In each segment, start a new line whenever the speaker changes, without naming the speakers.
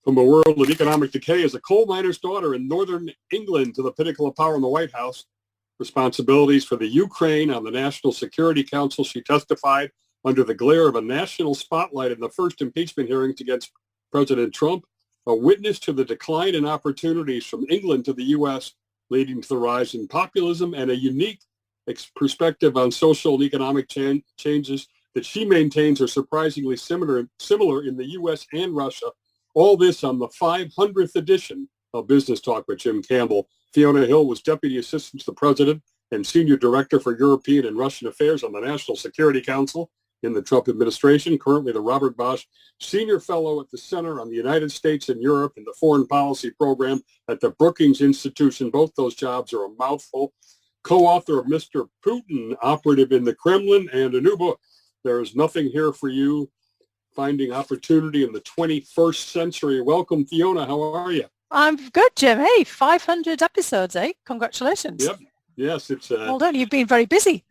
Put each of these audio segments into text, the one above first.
From a world of economic decay as a coal miner's daughter in northern England to the pinnacle of power in the White House, responsibilities for the Ukraine on the National Security Council, she testified under the glare of a national spotlight in the first impeachment hearings against President Trump, a witness to the decline in opportunities from England to the U.S., leading to the rise in populism, and a unique perspective on social and economic changes that she maintains are surprisingly similar in the U.S. and Russia. All this on the 500th edition of Business Talk with Jim Campbell. Fiona Hill was Deputy Assistant to the President and Senior Director for European and Russian Affairs on the National Security Council in the Trump administration, currently the Robert Bosch Senior Fellow at the Center on the United States and Europe in the Foreign Policy Program at the Brookings Institution. Both those jobs are a mouthful. Co-author of Mr. Putin, Operative in the Kremlin, and a new book, There Is Nothing Here for You, Finding Opportunity in the 21st Century. Welcome, Fiona. How are you?
I'm good, Jim. Hey, 500 episodes, eh? Congratulations.
Yep. Yes, it's...
well done. You've been very busy.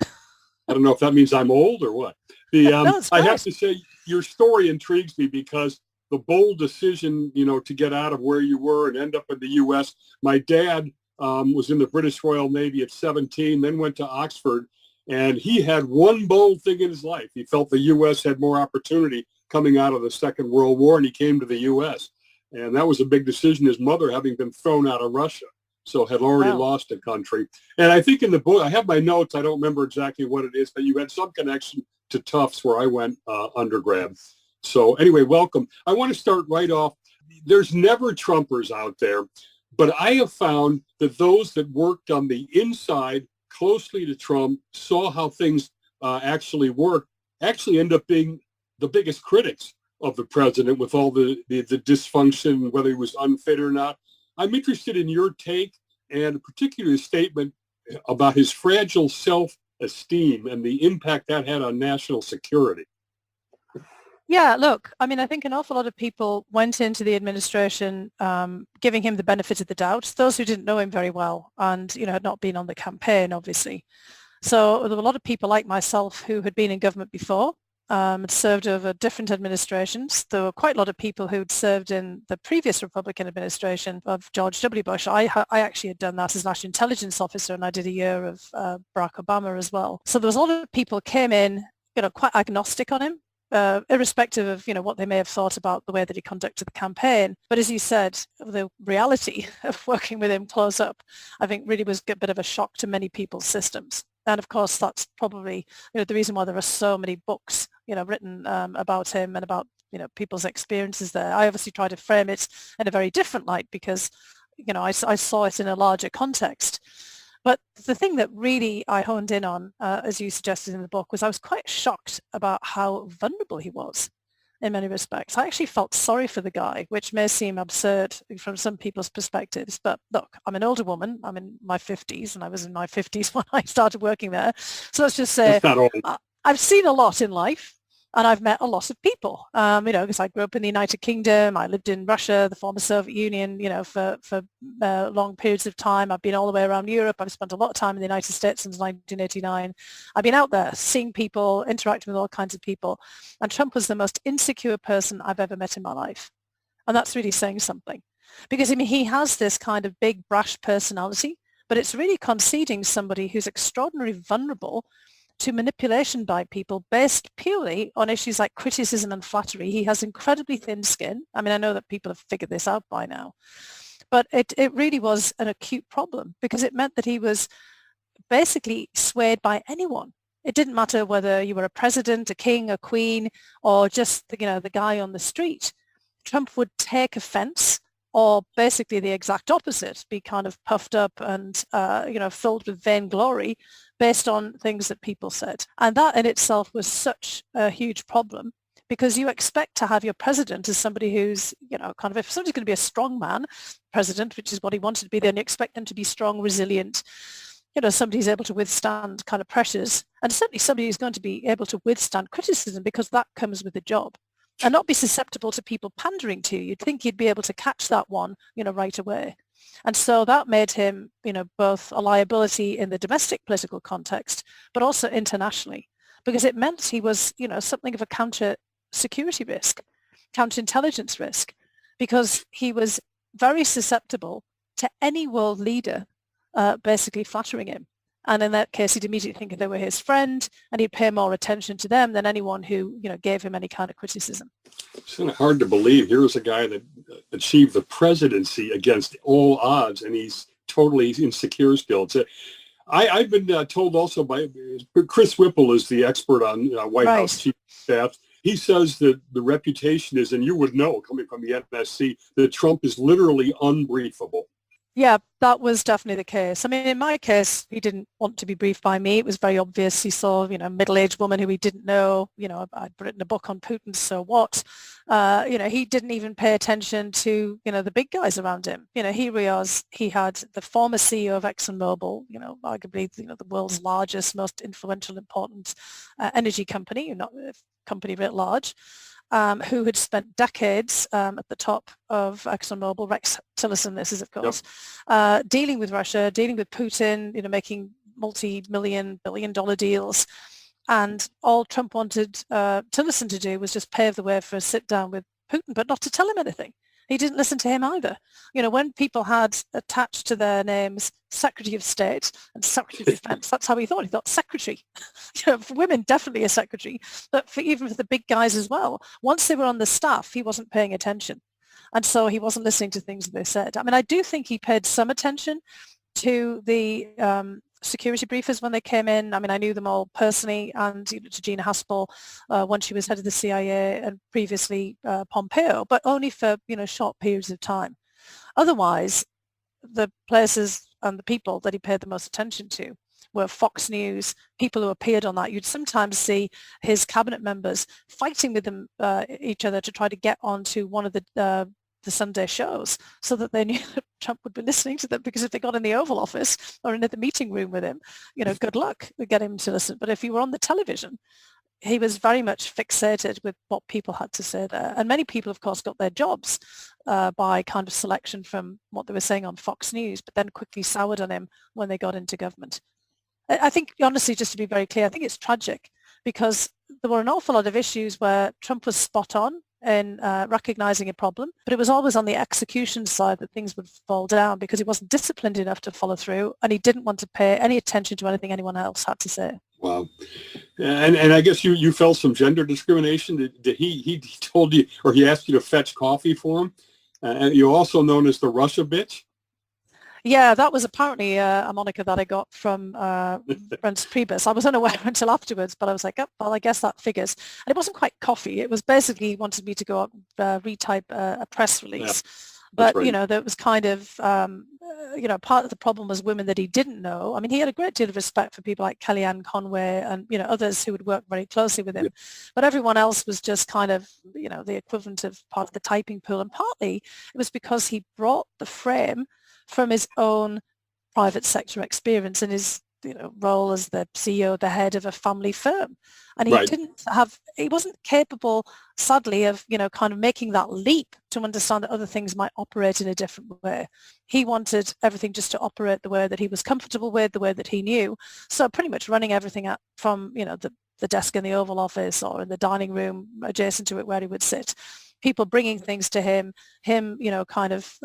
I don't know if that means I'm old or what.
No,
I have to say, your story intrigues me because the bold decision, to get out of where you were and end up in the U.S. My dad was in the British Royal Navy at 17, then went to Oxford, and he had one bold thing in his life. He felt the U.S. had more opportunity coming out of the Second World War, and he came to the U.S. And that was a big decision, his mother having been thrown out of Russia, so had already lost the country. And I think in the book, I have my notes, I don't remember exactly what it is, but you had some connection to Tufts where I went undergrad. So anyway, welcome. I want to start right off. There's never Trumpers out there, but I have found that those that worked on the inside closely to Trump, saw how things actually work, actually end up being the biggest critics of the president with all the dysfunction, whether he was unfit or not. I'm interested in your take and particularly a statement about his fragile self-esteem and the impact that had on national security.
Yeah, look, I mean, I think an awful lot of people went into the administration giving him the benefit of the doubt, those who didn't know him very well and, had not been on the campaign, obviously. So there were a lot of people like myself who had been in government before, had served over different administrations. There were quite a lot of people who'd served in the previous Republican administration of George W. Bush. I actually had done that as National Intelligence Officer, and I did a year of Barack Obama as well. So there was a lot of people came in, quite agnostic on him. Irrespective of, what they may have thought about the way that he conducted the campaign. But as you said, the reality of working with him close up, I think really was a bit of a shock to many people's systems. And of course, that's probably, the reason why there are so many books, written about him and about, people's experiences there. I obviously try to frame it in a very different light because, I saw it in a larger context. But the thing that really I honed in on, as you suggested in the book, was I was quite shocked about how vulnerable he was in many respects. I actually felt sorry for the guy, which may seem absurd from some people's perspectives. But look, I'm an older woman. I'm in my 50s, and I was in my 50s when I started working there. So let's just say I've seen a lot in life. And I've met a lot of people, because I grew up in the United Kingdom. I lived in Russia, the former Soviet Union, for long periods of time. I've been all the way around Europe. I've spent a lot of time in the United States since 1989. I've been out there seeing people, interacting with all kinds of people. And Trump was the most insecure person I've ever met in my life. And that's really saying something. Because, he has this kind of big, brash personality, but it's really conceding somebody who's extraordinarily vulnerable to manipulation by people based purely on issues like criticism and flattery. He has incredibly thin skin. I mean, I know that people have figured this out by now, but it really was an acute problem because it meant that he was basically swayed by anyone. It didn't matter whether you were a president, a king, a queen, or just, the guy on the street. Trump would take offense or basically the exact opposite, be kind of puffed up and, filled with vainglory based on things that people said. And that in itself was such a huge problem because you expect to have your president as somebody who's, if somebody's going to be a strong man president, which is what he wanted to be, then you expect them to be strong, resilient, somebody who's able to withstand kind of pressures, and certainly somebody who's going to be able to withstand criticism because that comes with the job. And not be susceptible to people pandering to you. You'd think you'd be able to catch that one, right away. And so that made him, both a liability in the domestic political context, but also internationally, because it meant he was, something of a counter-security risk, counterintelligence risk, because he was very susceptible to any world leader basically flattering him. And in that case, he'd immediately think they were his friend, and he'd pay more attention to them than anyone who, gave him any kind of criticism.
It's kind of hard to believe. Here was a guy that achieved the presidency against all odds, and he's totally insecure still. I've been told also by Chris Whipple is the expert on White House chief of staff. He says that the reputation is, and you would know coming from the NSC, that Trump is literally unbriefable.
Yeah, that was definitely the case. I mean, in my case, he didn't want to be briefed by me. It was very obvious. He saw, a middle-aged woman who he didn't know. I'd written a book on Putin, so what? He didn't even pay attention to, the big guys around him. Here he had the former CEO of ExxonMobil, arguably, the world's largest, most influential, important energy company, not a company writ large. Who had spent decades at the top of ExxonMobil, Rex Tillerson, this is, of course, dealing with Russia, dealing with Putin, making multi-million, billion-dollar deals. And all Trump wanted Tillerson to do was just pave the way for a sit-down with Putin, but not to tell him anything. He didn't listen to him either. When people had attached to their names Secretary of State and Secretary of Defense, that's how he thought. He thought secretary. For women, definitely a secretary, but even for the big guys as well. Once they were on the staff, he wasn't paying attention. And so he wasn't listening to things that they said. I mean, I do think he paid some attention to the security briefers when they came in. I mean, I knew them all personally, and to Gina Haspel when she was head of the CIA, and previously Pompeo, but only for short periods of time. Otherwise, the places and the people that he paid the most attention to were Fox News, people who appeared on that. You'd sometimes see his cabinet members fighting with them, each other to try to get onto one of the Sunday shows, so that they knew that Trump would be listening to them, because if they got in the Oval Office or in the meeting room with him, good luck to get him to listen. But if you were on the television, he was very much fixated with what people had to say there. And many people, of course, got their jobs by kind of selection from what they were saying on Fox News, but then quickly soured on him when they got into government. I think, honestly, just to be very clear, I think it's tragic, because there were an awful lot of issues where Trump was spot on in recognizing a problem, but it was always on the execution side that things would fall down, because he wasn't disciplined enough to follow through, and he didn't want to pay any attention to anything anyone else had to say.
Wow. And I guess you felt some gender discrimination. Did he told you, or he asked you to fetch coffee for him? And you're also known as the Russia bitch?
Yeah, that was apparently a moniker that I got from Reince Priebus. I was unaware until afterwards, but I was like, oh, well, I guess that figures. And it wasn't quite coffee. It was basically he wanted me to go out retype a press release. Yeah, but, right. That was kind of, part of the problem was women that he didn't know. I mean, he had a great deal of respect for people like Kellyanne Conway and, others who would work very closely with him. Yeah. But everyone else was just kind of, the equivalent of part of the typing pool. And partly it was because he brought the frame from his own private sector experience and his role as the CEO, the head of a family firm. And he he wasn't capable, sadly, of, kind of making that leap to understand that other things might operate in a different way. He wanted everything just to operate the way that he was comfortable with, the way that he knew. So pretty much running everything up from, the desk in the Oval Office or in the dining room adjacent to it where he would sit. People bringing things to him, kind of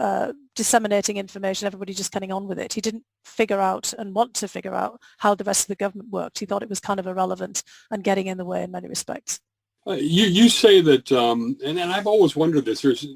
disseminating information, everybody just getting on with it. He didn't figure out and want to figure out how the rest of the government worked. He thought it was kind of irrelevant and getting in the way in many respects.
You say that, and I've always wondered this, there's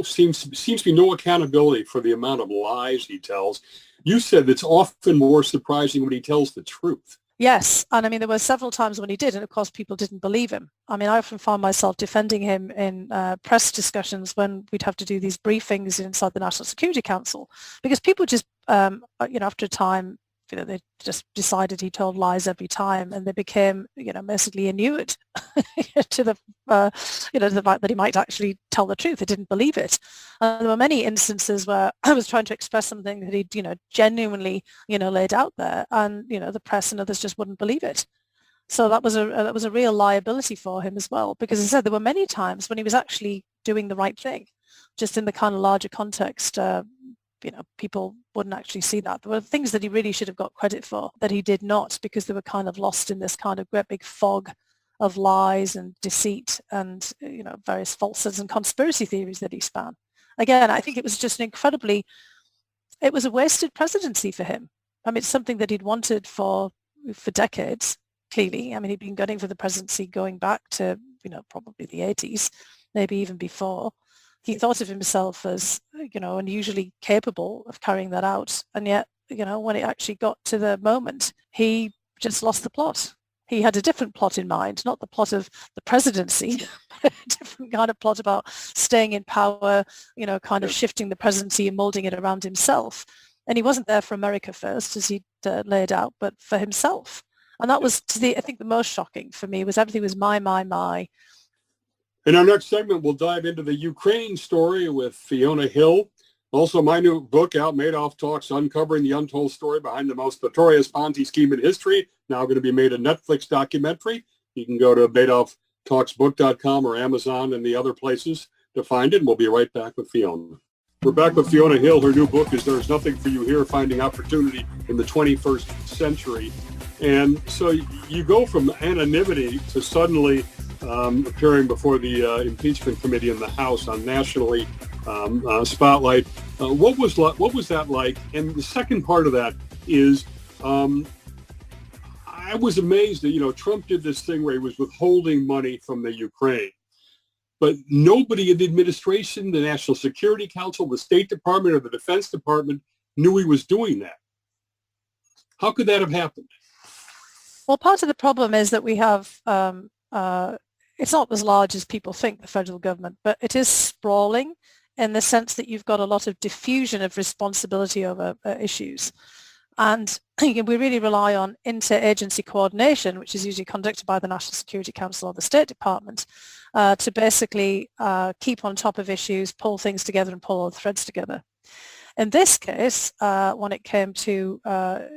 seems to be no accountability for the amount of lies he tells. You said it's often more surprising when he tells the truth.
Yes, and I mean, there were several times when he did, and of course people didn't believe him. I mean, I often found myself defending him in press discussions when we'd have to do these briefings inside the National Security Council, because people just, after a time, they just decided he told lies every time, and they became, basically inured to the, the fact that he might actually tell the truth. They didn't believe it. There were many instances where I was trying to express something that he'd, genuinely, laid out there, and, the press and others just wouldn't believe it. So that was a real liability for him as well, because as I said, there were many times when he was actually doing the right thing, just in the kind of larger context. People wouldn't actually see that. There were things that he really should have got credit for that he did not, because they were kind of lost in this kind of great big fog of lies and deceit and, various falsehoods and conspiracy theories that he span. again, I think it was just it was a wasted presidency for him. I mean, it's something that he'd wanted for decades, clearly. I mean, he'd been gunning for the presidency going back to, probably the 80s, maybe even before. He thought of himself as, unusually capable of carrying that out. And yet, when it actually got to the moment, he just lost the plot. He had a different plot in mind, not the plot of the presidency, but a different kind of plot about staying in power, kind of shifting the presidency and molding it around himself. And he wasn't there for America first, as he laid out, but for himself. And that was, I think, the most shocking for me was everything was my.
In our next segment, we'll dive into the Ukraine story with Fiona Hill. Also, my new book out, Madoff Talks, Uncovering the Untold Story Behind the Most Notorious Ponzi Scheme in History, now going to be made a Netflix documentary. You can go to MadoffTalksBook.com or Amazon and the other places to find it. And we'll be right back with Fiona. We're back with Fiona Hill. Her new book is There's Nothing for You Here, Finding Opportunity in the 21st Century. And so you go from anonymity to suddenly appearing before the impeachment committee in the House on nationally spotlight. What was that like? And the second part of that is I was amazed that, Trump did this thing where he was withholding money from the Ukraine. But nobody in the administration, the National Security Council, the State Department, or the Defense Department knew he was doing that. How could that have happened?
Well, part of the problem is that we have, it's not as large as people think, the federal government, but it is sprawling in the sense that you've got a lot of diffusion of responsibility over issues. And we really rely on interagency coordination, which is usually conducted by the National Security Council or the State Department, to basically keep on top of issues, pull things together and pull all the threads together. In this case, when it came to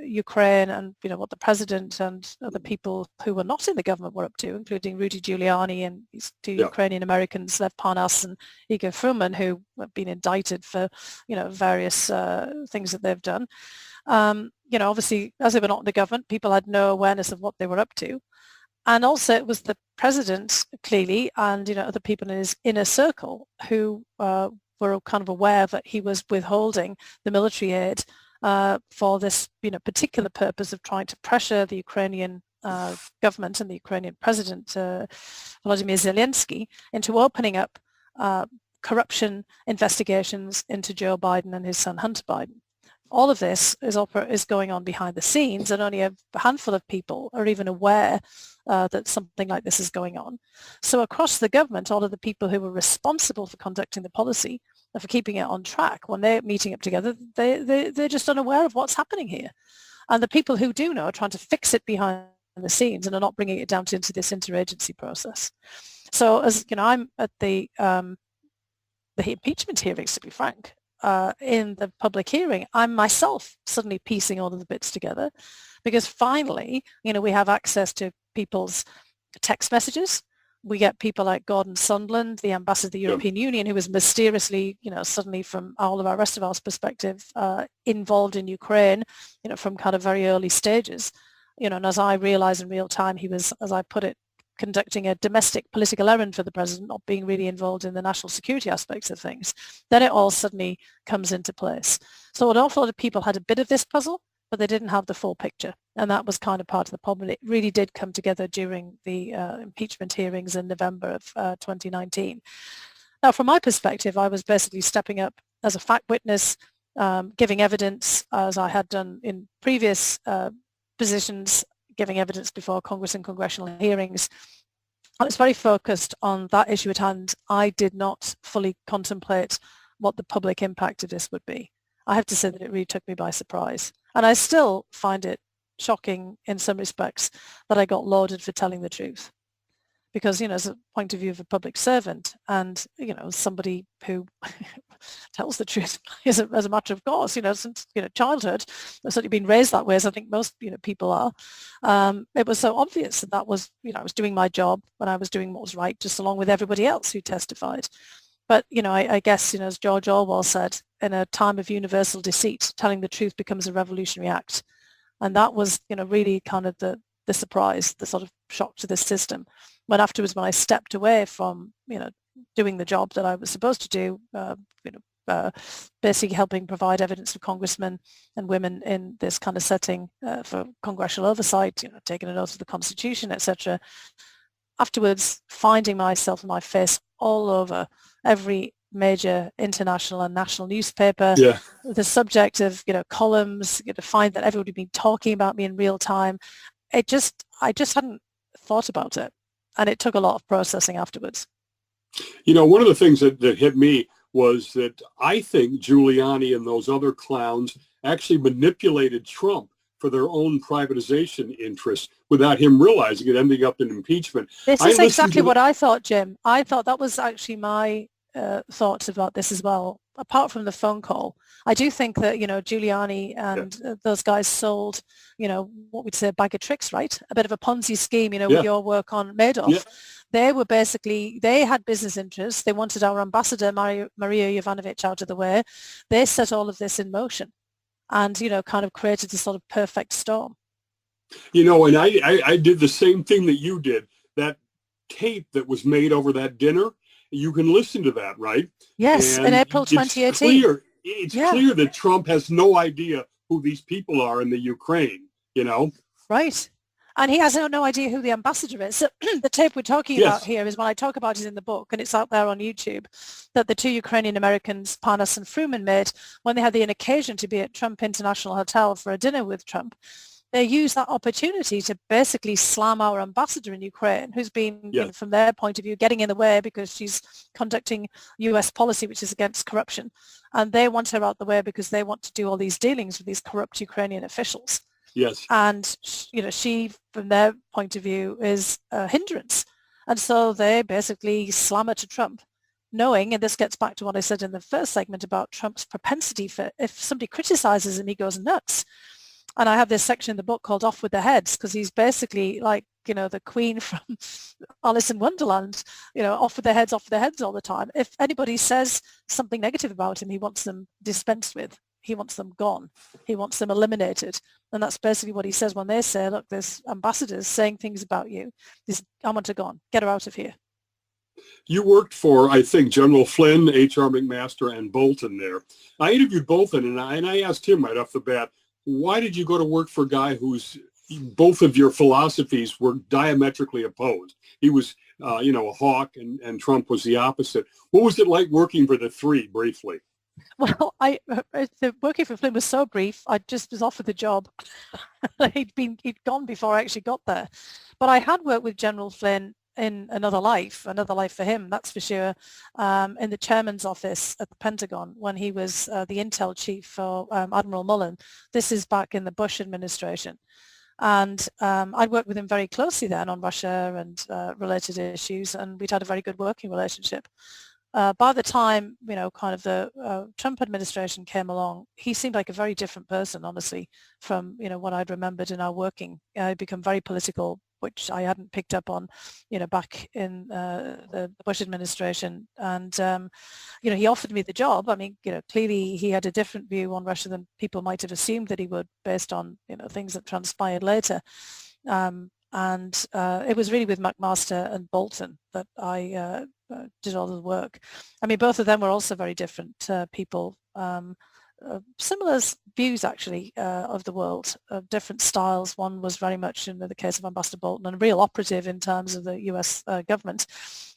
Ukraine and what the president and the people who were not in the government were up to, including Rudy Giuliani and these two Ukrainian Americans, Lev Parnas and Igor Fruman, who have been indicted for various things that they've done. Obviously, as they were not in the government, people had no awareness of what they were up to. And also it was the president, clearly, and other people in his inner circle who were kind of aware that he was withholding the military aid for this particular purpose of trying to pressure the Ukrainian government and the Ukrainian president, Volodymyr Zelensky, into opening up corruption investigations into Joe Biden and his son Hunter Biden. All of this is going on behind the scenes, and only a handful of people are even aware that something like this is going on. So across the government, all of the people who were responsible for conducting the policy and for keeping it on track, when they're meeting up together, they're just unaware of what's happening here. And the people who do know are trying to fix it behind the scenes and are not bringing it down into this interagency process. So as I'm at the impeachment hearings, to be frank, in the public hearing, I'm myself suddenly piecing all of the bits together, because finally, we have access to people's text messages. We get people like Gordon Sondland, the ambassador of the European Union, who was mysteriously, suddenly from all of our rest of our perspective, involved in Ukraine, from kind of very early stages. And as I realized in real time, he was, as I put it, conducting a domestic political errand for the president, not being really involved in the national security aspects of things. Then it all suddenly comes into place. So an awful lot of people had a bit of this puzzle, but they didn't have the full picture. And that was kind of part of the problem. It really did come together during the impeachment hearings in November of 2019. Now, from my perspective, I was basically stepping up as a fact witness, giving evidence, as I had done in previous positions, giving evidence before Congress and congressional hearings. I was very focused on that issue at hand. I did not fully contemplate what the public impact of this would be. I have to say that it really took me by surprise. And I still find it shocking in some respects that I got lauded for telling the truth. Because, as a point of view of a public servant and, somebody who tells the truth as a matter of course, since, childhood, I've certainly been raised that way, as I think most, people are. It was so obvious that was, I was doing my job when I was doing what was right, just along with everybody else who testified. But, I guess, as George Orwell said, in a time of universal deceit, telling the truth becomes a revolutionary act. And that was, really kind of the surprise, the sort of shock to the system. When afterwards, when I stepped away from, doing the job that I was supposed to do, basically helping provide evidence for congressmen and women in this kind of setting for congressional oversight, taking an oath of the Constitution, etc. Afterwards, finding myself and my face all over every major international and national newspaper, the subject of columns, to find that everybody had been talking about me in real time. I just hadn't thought about it, and it took a lot of processing afterwards.
One of the things that hit me was that I think Giuliani and those other clowns actually manipulated Trump for their own privatization interests without him realizing it, ending up in impeachment.
This is exactly what I thought, Jim. I thought that was actually my thoughts about this as well. Apart from the phone call, I do think that, Giuliani and those guys sold, what we'd say a bag of tricks, right? A bit of a Ponzi scheme, with your work on Madoff. Yeah. They had business interests. They wanted our ambassador, Maria Yovanovitch, out of the way. They set all of this in motion and, kind of created this sort of perfect storm.
And I did the same thing that you did. That tape that was made over that dinner, you can listen to that, right?
Yes, in April 2018.
It's clear that Trump has no idea who these people are in the Ukraine,
Right. And he has no idea who the ambassador is. So the tape we're talking about here is what I talk about is in the book, and it's out there on YouTube, that the two Ukrainian Americans, Parnas and Fruman, made when they had the occasion to be at Trump International Hotel for a dinner with Trump. They used that opportunity to basically slam our ambassador in Ukraine, who's been, from their point of view, getting in the way because she's conducting US policy, which is against corruption. And they want her out the way because they want to do all these dealings with these corrupt Ukrainian officials.
Yes.
And, she, from their point of view, is a hindrance. And so they basically slam her to Trump, knowing, and this gets back to what I said in the first segment about Trump's propensity for, if somebody criticizes him, he goes nuts. And I have this section in the book called Off with the Heads, because he's basically like, the queen from Alice in Wonderland, off with their heads all the time. If anybody says something negative about him, he wants them dispensed with. He wants them gone. He wants them eliminated. And that's basically what he says when they say, look, there's ambassadors saying things about you. I want her gone. Get her out of here.
You worked for, I think, General Flynn, H.R. McMaster, and Bolton there. I interviewed Bolton, and I asked him right off the bat, why did you go to work for a guy whose both of your philosophies were diametrically opposed? He was, a hawk, and Trump was the opposite. What was it like working for the three, briefly?
Well, the working for Flynn was so brief. I just was offered the job. He'd gone before I actually got there. But I had worked with General Flynn in another life for him, that's for sure, in the chairman's office at the Pentagon when he was the intel chief for Admiral Mullen. This is back in the Bush administration. And I'd worked with him very closely then on Russia and related issues, and we'd had a very good working relationship. By the time, kind of the Trump administration came along, he seemed like a very different person, honestly, from, what I'd remembered in our working. He'd become very political, which I hadn't picked up on, back in the Bush administration. And, he offered me the job. I mean, clearly he had a different view on Russia than people might have assumed that he would based on, things that transpired later. And it was really with McMaster and Bolton that I did all the work. I mean, both of them were also very different people, similar views actually of the world, different styles. One was very much, in the case of Ambassador Bolton, a real operative in terms of the US government,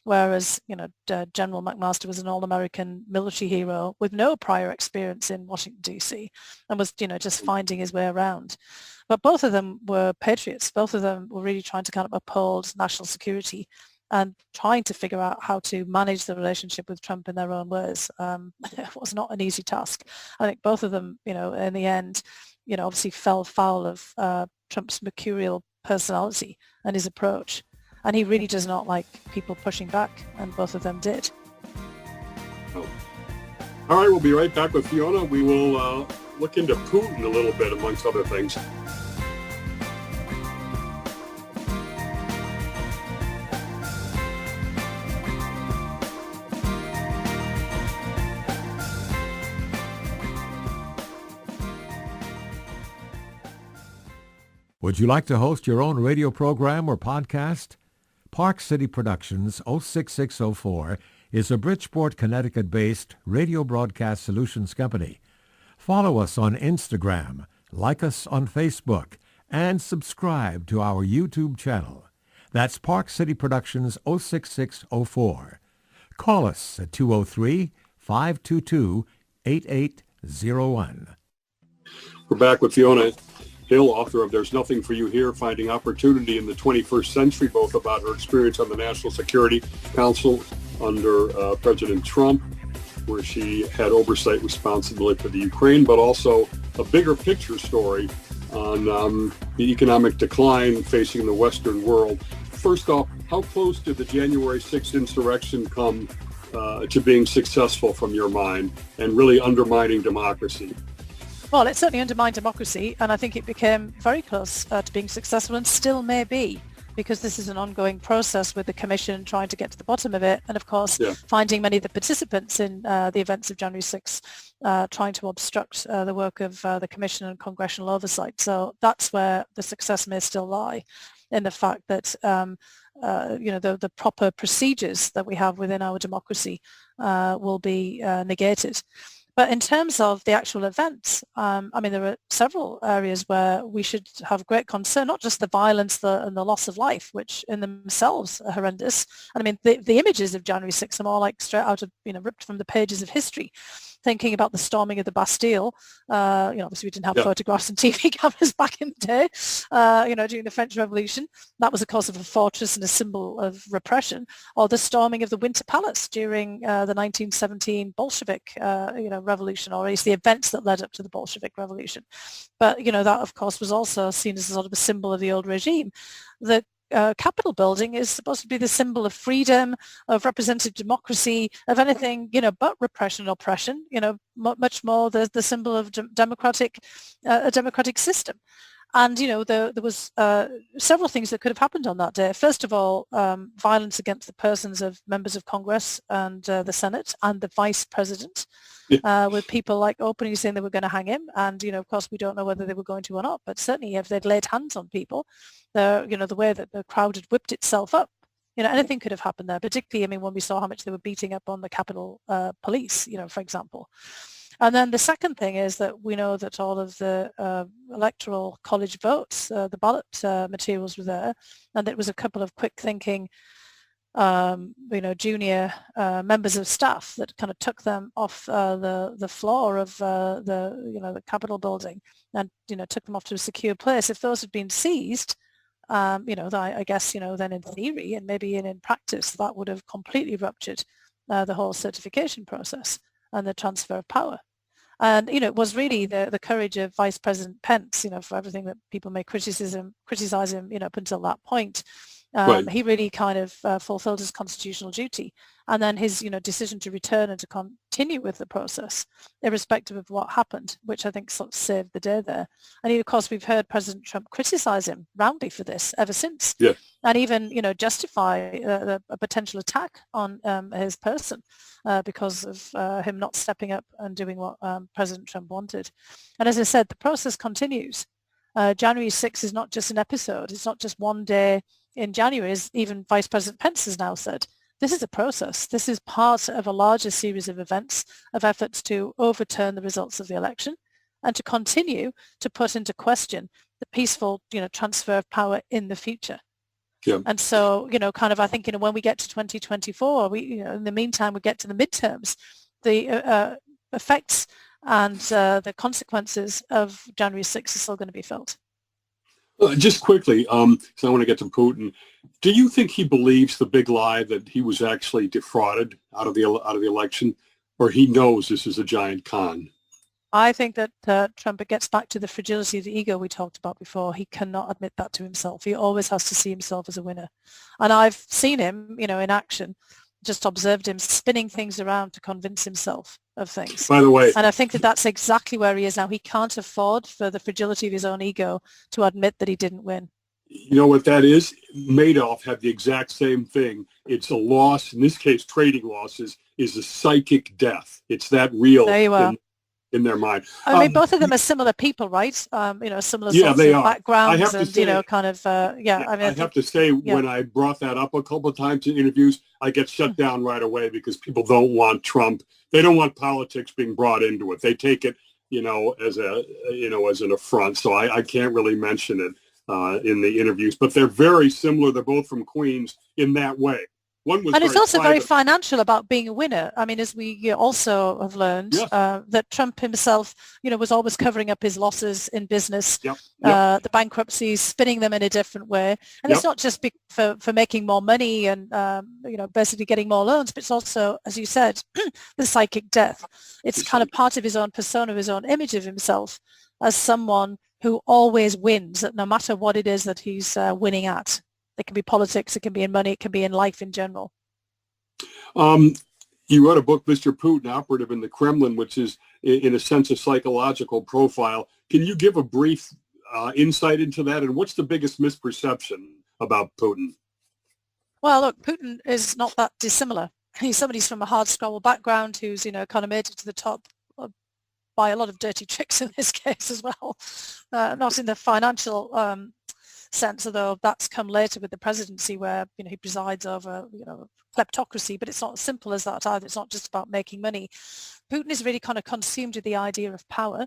whereas, General McMaster was an all-American military hero with no prior experience in Washington, D.C. and was, just finding his way around. But both of them were patriots. Both of them were really trying to kind of uphold national security and trying to figure out how to manage the relationship with Trump in their own ways. It was not an easy task. I think both of them, in the end, obviously fell foul of Trump's mercurial personality and his approach. And he really does not like people pushing back, and both of them did.
Oh. All right, we'll be right back with Fiona. We will look into Putin a little bit, amongst other things.
Would you like to host your own radio program or podcast? Park City Productions 06604 is a Bridgeport, Connecticut-based radio broadcast solutions company. Follow us on Instagram, like us on Facebook, and subscribe to our YouTube channel. That's Park City Productions 06604. Call us at 203-522-8801.
We're back with Fiona Hill, author of There's Nothing for You Here, Finding Opportunity in the 21st Century, both about her experience on the National Security Council under President Trump, where she had oversight responsibility for the Ukraine, but also a bigger picture story on the economic decline facing the Western world. First off, how close did the January 6th insurrection come to being successful from your mind and really undermining democracy?
Well, it certainly undermined democracy, and I think it became very close to being successful, and still may be, because this is an ongoing process with the Commission trying to get to the bottom of it, and of course finding many of the participants in the events of January 6th trying to obstruct the work of the Commission and congressional oversight. So that's where the success may still lie, in the fact that the proper procedures that we have within our democracy will be negated. But in terms of the actual events, there are several areas where we should have great concern, not just the violence and the loss of life, which in themselves are horrendous. And the images of January 6th are more like straight out of, ripped from the pages of history. Thinking about the storming of the Bastille, obviously we didn't have photographs and TV cameras back in the day, during the French Revolution. That was, of course, of a fortress and a symbol of repression. Or the storming of the Winter Palace during the 1917 Bolshevik, revolution, or at least the events that led up to the Bolshevik Revolution. But, that, of course, was also seen as a sort of a symbol of the old regime. The Capitol building is supposed to be the symbol of freedom, of representative democracy, of anything, but repression and oppression, much more the symbol of a democratic system. And, there was several things that could have happened on that day. First of all, violence against the persons of members of Congress and the Senate and the Vice President, with people like openly saying they were going to hang him. And, of course, we don't know whether they were going to or not. But certainly if they'd laid hands on people, the way that the crowd had whipped itself up, anything could have happened there, particularly, when we saw how much they were beating up on the Capitol police, for example. And then the second thing is that we know that all of the electoral college votes, the ballot materials were there, and it was a couple of quick thinking, junior members of staff that kind of took them off the floor of the Capitol building and, took them off to a secure place. If those had been seized, I guess, then in theory and maybe in practice, that would have completely ruptured the whole certification process and the transfer of power. And, it was really the courage of Vice President Pence, for everything that people may criticize him, up until that point. He really kind of fulfilled his constitutional duty. And then his, decision to return and to continue with the process, irrespective of what happened, which I think sort of saved the day there. And of course, we've heard President Trump criticize him roundly for this ever since. Yeah. And even, justify a potential attack on his person because of him not stepping up and doing what President Trump wanted. And as I said, the process continues. January 6th is not just an episode. It's not just one day in January, as even Vice President Pence has now said. This is a process. This is part of a larger series of events, of efforts to overturn the results of the election and to continue to put into question the peaceful, transfer of power in the future. Yeah. And so, I think, when we get to 2024, in the meantime, we get to the midterms, the effects and the consequences of January 6th are still going to be felt.
Just quickly, because I want to get to Putin. Do you think he believes the big lie that he was actually defrauded out of the election, or he knows this is a giant con?
I think that Trump, it gets back to the fragility of the ego we talked about before. He cannot admit that to himself. He always has to see himself as a winner. And I've seen him, in action, just observed him spinning things around to convince himself of things.
By the way.
And I think that that's exactly where he is now. He can't afford, for the fragility of his own ego, to admit that he didn't win.
You know what that is? Madoff had the exact same thing. It's a loss, in this case, trading losses, is a psychic death. It's that real.
There you are.
in their mind.
I mean, both of them are similar people, right? Similar
Yeah,
sorts
they
of
are. I
backgrounds
have to
and,
say,
kind of,
yeah,
I mean,
I have to say,
yeah.
when I brought that up a couple of times in interviews, I get shut down right away because people don't want Trump. They don't want politics being brought into it. They take it, as an affront. So I can't really mention it in the interviews. But they're very similar. They're both from Queens in that way. One was
And it's
very
also very
private.
financial about being a winner. I mean, as we also have learned,
Yes.
that Trump himself, was always covering up his losses in business,
Yep.
the bankruptcies, spinning them in a different way. And
Yep.
it's not just for making more money and, basically getting more loans, but it's also, as you said, the psychic death. It's kind of part of his own persona, his own image of himself as someone who always wins, no matter what it is that he's winning at. It can be politics, it can be in money, it can be in life in general.
You wrote a book, Mr. Putin, Operative in the Kremlin, which is, in a sense, a psychological profile. Can you give a brief insight into that? And what's the biggest misperception about Putin?
Well, look, Putin is not that dissimilar. He's somebody who's from a hard scrabble background who's, kind of made it to the top by a lot of dirty tricks in this case as well. Not in the financial sense, although that's come later with the presidency where, he presides over, kleptocracy, but it's not as simple as that either. It's not just about making money. Putin is really kind of consumed with the idea of power,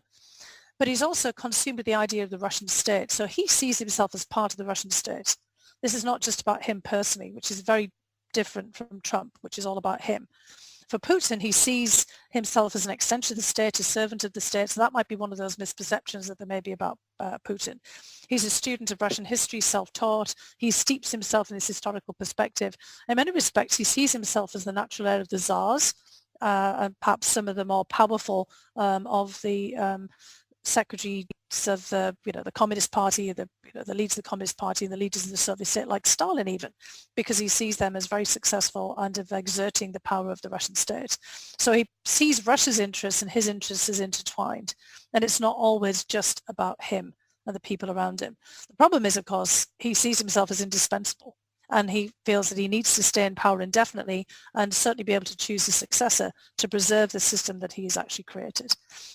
but he's also consumed with the idea of the Russian state. So he sees himself as part of the Russian state. This is not just about him personally, which is very different from Trump, which is all about him. For Putin, he sees himself as an extension of the state, a servant of the state. So that might be one of those misperceptions that there may be about Putin. He's a student of Russian history, self-taught. He steeps himself in this historical perspective. In many respects, he sees himself as the natural heir of the czars, and perhaps some of the more powerful of the secretaries of the Communist Party, the leaders of the Communist Party and the leaders of the Soviet state, like Stalin even, because he sees them as very successful and of exerting the power of the Russian state. So he sees Russia's interests and his interests as intertwined, and it's not always just about him and the people around him. The problem is, of course, he sees himself as indispensable, and he feels that he needs to stay in power indefinitely and certainly be able to choose a successor to preserve the system that he has actually created.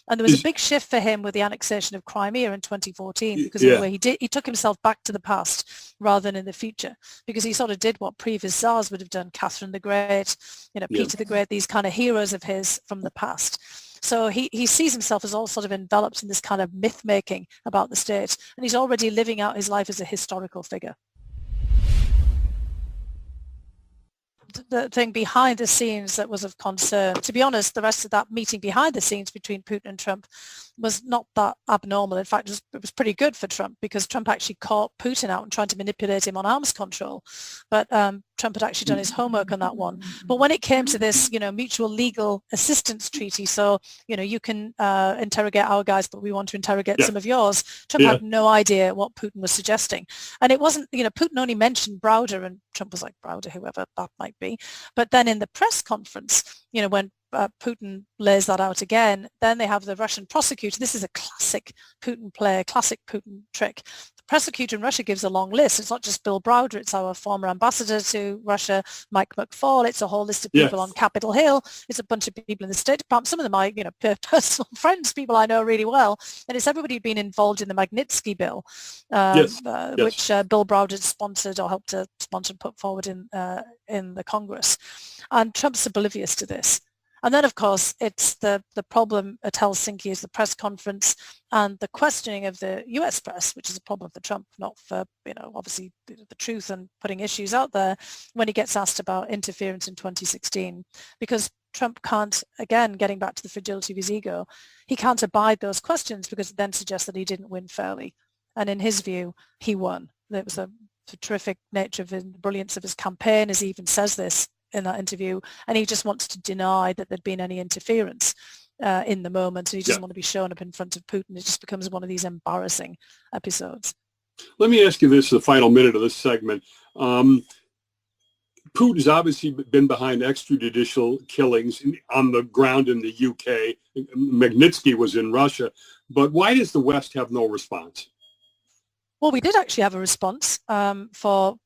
And there was a big shift for him with the annexation of Crimea in 2014 because of the way he took himself back to the past rather than in the future, because he sort of did what previous Tsars would have done, Catherine the Great, Peter the Great, these kind of heroes of his from the past. So he sees himself as all sort of enveloped in this kind of myth-making about the state, and he's already living out his life as a historical figure. The thing behind the scenes that was of concern, to be honest, the rest of that meeting behind the scenes between Putin and Trump was not that abnormal. In fact, it was pretty good for Trump, because Trump actually caught Putin out and trying to manipulate him on arms control. But Trump had actually done his homework on that one. But when it came to this, mutual legal assistance treaty, so, you can interrogate our guys, but we want to interrogate some of yours, Trump had no idea what Putin was suggesting. And it wasn't, Putin only mentioned Browder, and Trump was like, Browder, whoever that might be. But then in the press conference, when Putin lays that out again, then they have the Russian prosecutor. This is a classic Putin play, classic Putin trick. The prosecutor in Russia gives a long list. It's not just Bill Browder. It's our former ambassador to Russia, Mike McFaul. It's a whole list of people on Capitol Hill. It's a bunch of people in the State Department. Some of them are, personal friends, people I know really well. And it's everybody who'd been involved in the Magnitsky bill, which Bill Browder sponsored or helped to sponsor and put forward in the Congress. And Trump's oblivious to this. And then, of course, it's the problem at Helsinki is the press conference and the questioning of the US press, which is a problem for Trump, not for, obviously the truth and putting issues out there, when he gets asked about interference in 2016. Because Trump can't, again, getting back to the fragility of his ego, he can't abide those questions because it then suggests that he didn't win fairly. And in his view, he won. There was the terrific nature of the brilliance of his campaign, as he even says this in that interview, and he just wants to deny that there'd been any interference in the moment, and he doesn't want to be shown up in front of Putin. It just becomes one of these embarrassing episodes.
Let me ask you this, the final minute of this segment. Putin's obviously been behind extrajudicial killings on the ground in the UK. Magnitsky was in Russia. But why does the West have no response?
Well, we did actually have a response for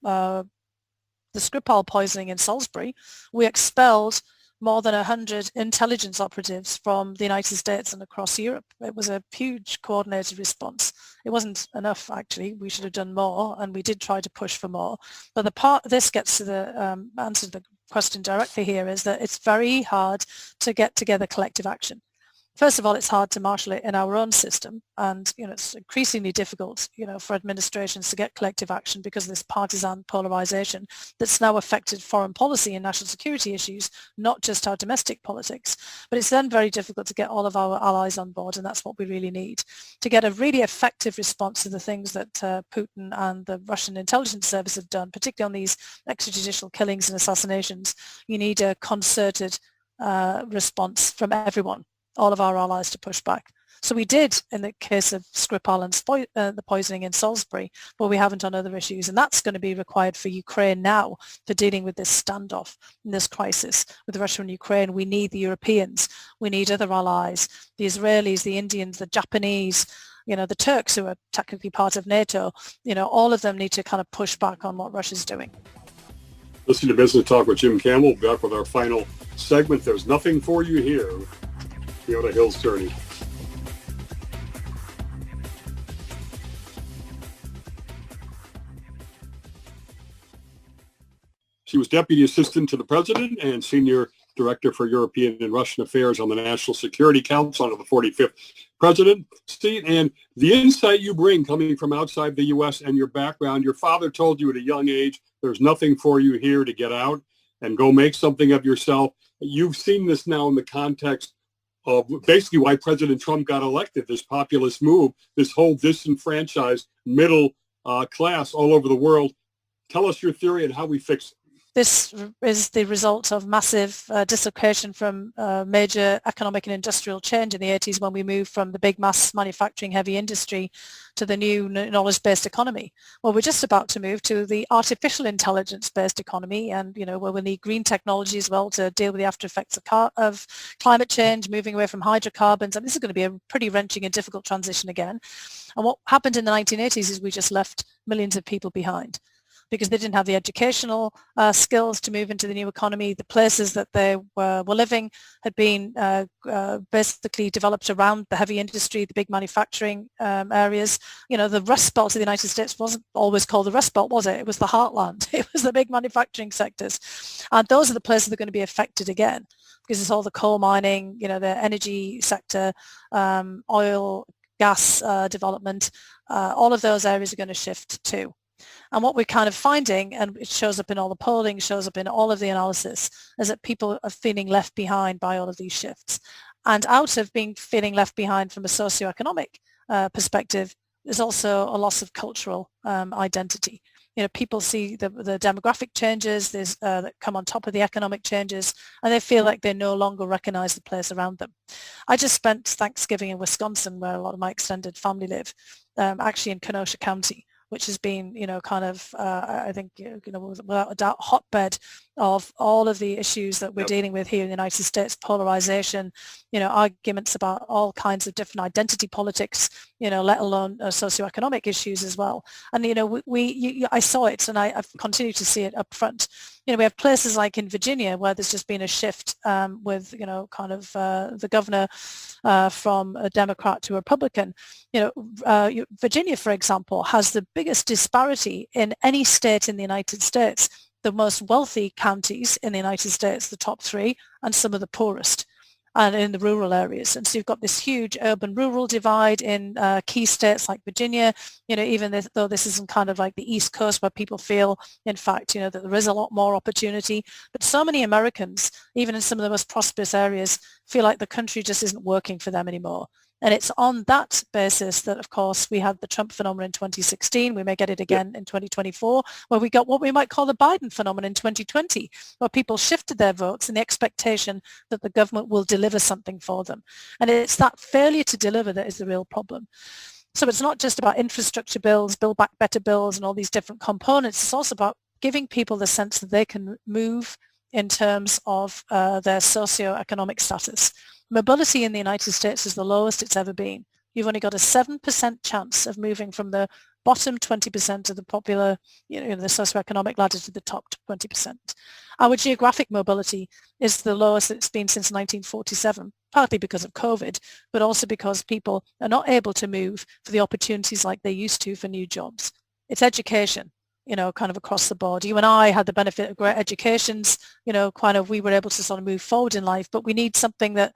the Skripal poisoning in Salisbury. We expelled more than 100 intelligence operatives from the United States and across Europe. It was a huge coordinated response. It wasn't enough, actually. We should have done more, and we did try to push for more. But the part this gets to the answer to the question directly here is that it's very hard to get together collective action. First of all, it's hard to marshal it in our own system, and it's increasingly difficult, for administrations to get collective action because of this partisan polarization that's now affected foreign policy and national security issues, not just our domestic politics. But it's then very difficult to get all of our allies on board, and that's what we really need. To get a really effective response to the things that Putin and the Russian intelligence service have done, particularly on these extrajudicial killings and assassinations, you need a concerted response from everyone, all of our allies, to push back. So we did in the case of Skripal and the poisoning in Salisbury, but we haven't on other issues. And that's going to be required for Ukraine now, for dealing with this standoff and this crisis with Russia and Ukraine. We need the Europeans. We need other allies, the Israelis, the Indians, the Japanese, the Turks, who are technically part of NATO. All of them need to kind of push back on what Russia's doing.
Listen to Business Talk with Jim Campbell. Back with our final segment. There's nothing for you here. Fiona Hill's journey. She was Deputy Assistant to the President and Senior Director for European and Russian Affairs on the National Security Council under the 45th presidency. And the insight you bring coming from outside the U.S. and your background, your father told you at a young age, there's nothing for you here, to get out and go make something of yourself. You've seen this now in the context of basically why President Trump got elected, this populist move, this whole disenfranchised middle class all over the world. Tell us your theory and how we fix it.
This is the result of massive dislocation from major economic and industrial change in the 80s, when we moved from the big mass manufacturing heavy industry to the new knowledge-based economy. Well, we're just about to move to the artificial intelligence-based economy, and where we'll need green technology as well to deal with the after effects of climate change, moving away from hydrocarbons. And this is going to be a pretty wrenching and difficult transition again. And what happened in the 1980s is we just left millions of people behind, because they didn't have the educational skills to move into the new economy. The places that they were living had been basically developed around the heavy industry, the big manufacturing areas. The Rust Belt of the United States wasn't always called the Rust Belt, was it? It was the heartland. It was the big manufacturing sectors. And those are the places that are going to be affected again, because it's all the coal mining, the energy sector, oil, gas development. All of those areas are going to shift too. And what we're kind of finding, and it shows up in all the polling, shows up in all of the analysis, is that people are feeling left behind by all of these shifts. And out of feeling left behind from a socioeconomic perspective, there's also a loss of cultural identity. People see the demographic changes that come on top of the economic changes, and they feel like they no longer recognize the place around them. I just spent Thanksgiving in Wisconsin, where a lot of my extended family live, actually in Kenosha County, which has been, I think, without a doubt, hotbed of all of the issues that we're dealing with here in the United States: polarization, arguments about all kinds of different identity politics, let alone socioeconomic issues as well. And, I saw it, and I've continued to see it up front. We have places like in Virginia where there's just been a shift with, the governor from a Democrat to a Republican. Virginia, for example, has the biggest disparity in any state in the United States. The most wealthy counties in the United States, the top three, and some of the poorest, and in the rural areas. And so you've got this huge urban-rural divide in key states like Virginia, even though this isn't kind of like the East Coast, where people feel, in fact, that there is a lot more opportunity. But so many Americans, even in some of the most prosperous areas, feel like the country just isn't working for them anymore. And it's on that basis that, of course, we had the Trump phenomenon in 2016. We may get it again in 2024, where we got what we might call the Biden phenomenon in 2020, where people shifted their votes in the expectation that the government will deliver something for them. And it's that failure to deliver that is the real problem. So it's not just about infrastructure bills, Build Back Better bills, and all these different components. It's also about giving people the sense that they can move in terms of their socioeconomic status. Mobility in the United States is the lowest it's ever been. You've only got a 7% chance of moving from the bottom 20% of the popular, the socioeconomic ladder to the top 20%. Our geographic mobility is the lowest it's been since 1947, partly because of COVID, but also because people are not able to move for the opportunities like they used to for new jobs. It's education, kind of across the board. You and I had the benefit of great educations, we were able to sort of move forward in life, but we need something that,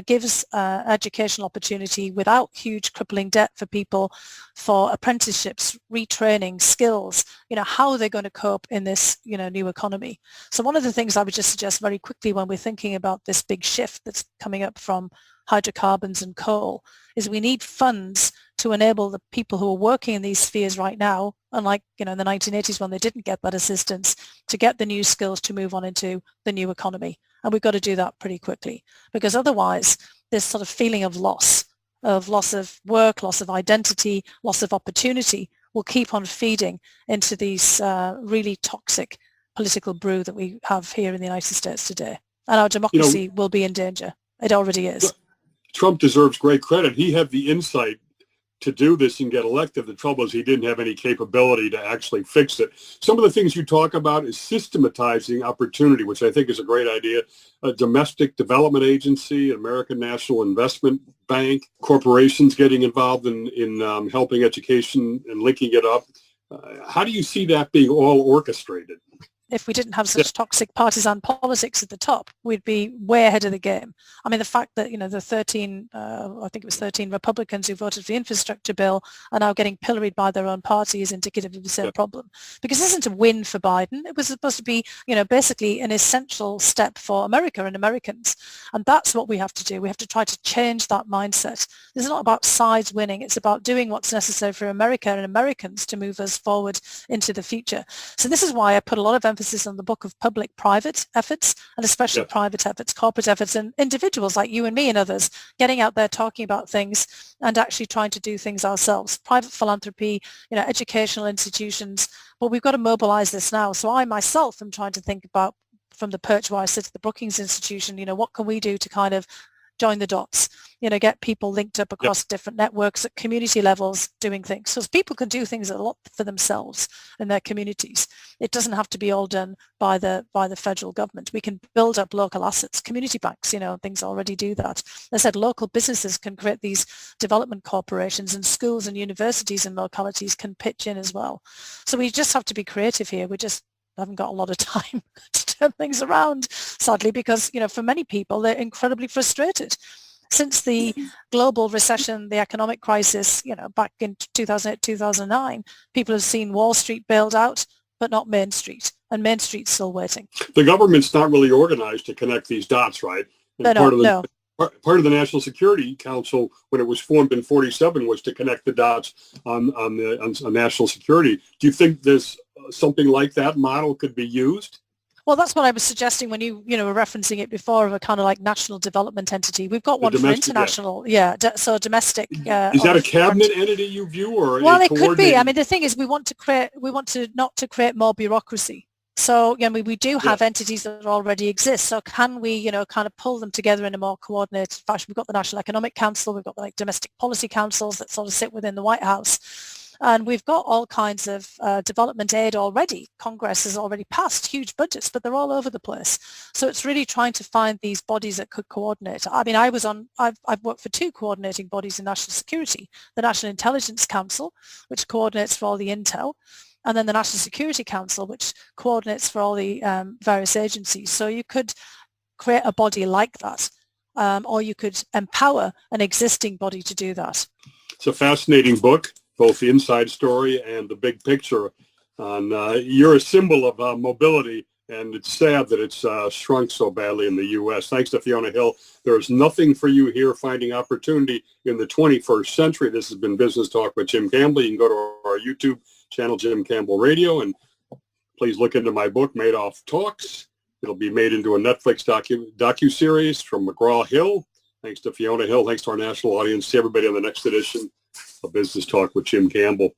gives educational opportunity without huge crippling debt for people, for apprenticeships, retraining, skills, how are they going to cope in this, new economy? So one of the things I would just suggest very quickly when we're thinking about this big shift that's coming up from hydrocarbons and coal is we need funds to enable the people who are working in these spheres right now, unlike in the 1980s when they didn't get that assistance, to get the new skills to move on into the new economy. And we've got to do that pretty quickly, because otherwise this sort of feeling of loss of work, loss of identity, loss of opportunity will keep on feeding into these really toxic political brew that we have here in the United States today. And our democracy will be in danger. It already is.
Trump deserves great credit. He had the insight to do this and get elected. The trouble is he didn't have any capability to actually fix it. Some of the things you talk about is systematizing opportunity, which I think is a great idea. A domestic development agency, American National Investment Bank, corporations getting involved in helping education and linking it up. How do you see that being all orchestrated?
If we didn't have such toxic partisan politics at the top, we'd be way ahead of the game. I mean, the fact that, the 13, I think it was 13 Republicans who voted for the infrastructure bill are now getting pilloried by their own party is indicative of the same problem. Because this isn't a win for Biden. It was supposed to be, basically an essential step for America and Americans. And that's what we have to do. We have to try to change that mindset. This is not about sides winning. It's about doing what's necessary for America and Americans to move us forward into the future. So this is why I put a lot of emphasis on the book of public-private efforts, and especially private efforts, corporate efforts, and individuals like you and me and others getting out there talking about things and actually trying to do things ourselves. Private philanthropy, educational institutions, but we've got to mobilize this now. So I myself am trying to think about, from the perch where I sit at the Brookings Institution, what can we do to kind of join the dots, get people linked up across different networks at community levels doing things. So people can do things a lot for themselves in their communities. It doesn't have to be all done by the federal government. We can build up local assets, community banks, things already do that. As I said, local businesses can create these development corporations, and schools and universities and localities can pitch in as well. So we just have to be creative here. We just haven't got a lot of time to turn things around, sadly, because, for many people, they're incredibly frustrated. Since the global recession, the economic crisis, back in 2008, 2009, people have seen Wall Street bailed out, but not Main Street, and Main Street's still waiting.
The government's not really organized to connect these dots, right? And part of the National Security Council, when it was formed in 1947, was to connect the dots on national security. Do you think this something like that model could be used?
Well, that's what I was suggesting when you were referencing it before, of a kind of like national development entity. We've got one for international, so domestic.
Is that a cabinet entity you view, or?
Well, it could be. I mean, the thing is, we want not to create more bureaucracy. So, we do have entities that already exist. So can we, kind of pull them together in a more coordinated fashion? We've got the National Economic Council. We've got like domestic policy councils that sort of sit within the White House. And we've got all kinds of development aid already. Congress has already passed huge budgets, but they're all over the place. So it's really trying to find these bodies that could coordinate. I mean, I've worked for two coordinating bodies in national security: the National Intelligence Council, which coordinates for all the intel, and then the National Security Council, which coordinates for all the various agencies. So you could create a body like that, or you could empower an existing body to do that.
It's a fascinating book, both the inside story and the big picture. You're a symbol of mobility, and it's sad that it's shrunk so badly in the U.S. Thanks to Fiona Hill, there is nothing for you here, finding opportunity in the 21st century. This has been Business Talk with Jim Campbell. You can go to our YouTube channel, Jim Campbell Radio, and please look into my book, Madoff Talks. It'll be made into a Netflix docu-series from McGraw-Hill. Thanks to Fiona Hill. Thanks to our national audience. See everybody on the next edition of Business Talk with Jim Campbell.